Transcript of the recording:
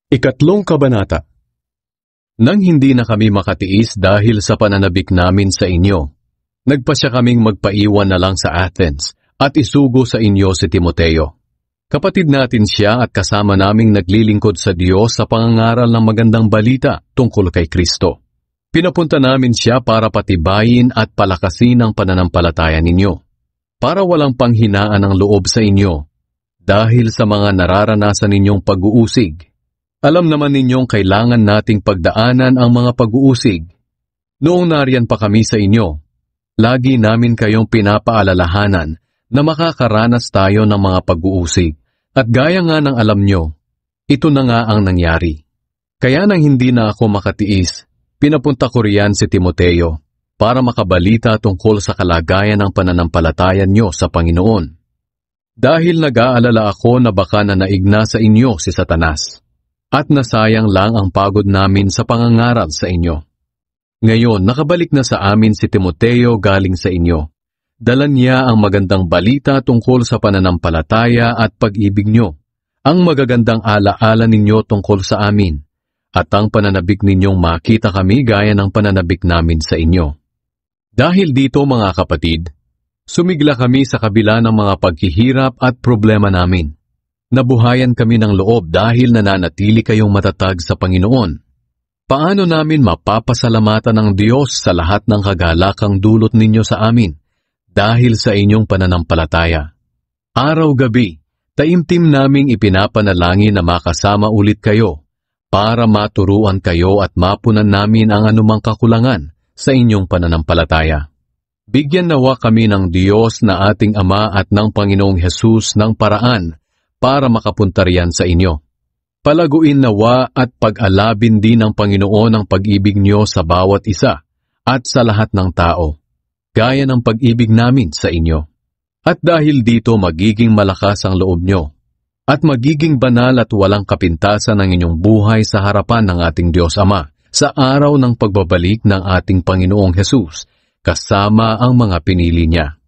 Ikatlong kabanata. Nang hindi na kami makatiis dahil sa pananabik namin sa inyo, nagpasya kaming magpaiwan na lang sa Athens at isugo sa inyo si Timoteo. Kapatid natin siya at kasama naming naglilingkod sa Diyos sa pangangaral ng magandang balita tungkol kay Kristo. Pinapunta namin siya para patibayin at palakasin ang pananampalataya ninyo, para walang panghinaan ng loob sa inyo dahil sa mga nararanasan ninyong pag-uusig. Alam naman ninyong kailangan nating pagdaanan ang mga pag-uusig. Noong nariyan pa kami sa inyo, lagi namin kayong pinapaalalahanan na makakaranas tayo ng mga pag-uusig. At gaya nga ng alam nyo, ito na nga ang nangyari. Kaya nang hindi na ako makatiis, pinapunta ko riyan si Timoteo para makabalita tungkol sa kalagayan ng pananampalatayan nyo sa Panginoon. Dahil nag-aalala ako na baka nanaigna sa inyo si Satanas. At nasayang lang ang pagod namin sa pangangaral sa inyo. Ngayon, nakabalik na sa amin si Timoteo galing sa inyo. Dala niya ang magandang balita tungkol sa pananampalataya at pag-ibig nyo, ang magagandang alaala ninyo tungkol sa amin, at ang pananabik ninyong makita kami gaya ng pananabik namin sa inyo. Dahil dito mga kapatid, sumigla kami sa kabila ng mga paghihirap at problema namin. Nabuhayan kami ng loob dahil nananatili kayong matatag sa Panginoon. Paano namin mapapasalamatan ng Diyos sa lahat ng kagalakang dulot ninyo sa amin dahil sa inyong pananampalataya? Araw-gabi, taimtim naming ipinapanalangin na makasama ulit kayo para maturuan kayo at mapunan namin ang anumang kakulangan sa inyong pananampalataya. Bigyan nawa kami ng Diyos na ating Ama at ng Panginoong Hesus ng paraan para makapunta riyan sa inyo. Palaguin nawa at pag-alabin din ng Panginoon ang pag-ibig niyo sa bawat isa at sa lahat ng tao, gaya ng pag-ibig namin sa inyo. At dahil dito magiging malakas ang loob niyo, at magiging banal at walang kapintasan ang inyong buhay sa harapan ng ating Diyos Ama sa araw ng pagbabalik ng ating Panginoong Hesus, kasama ang mga pinili niya.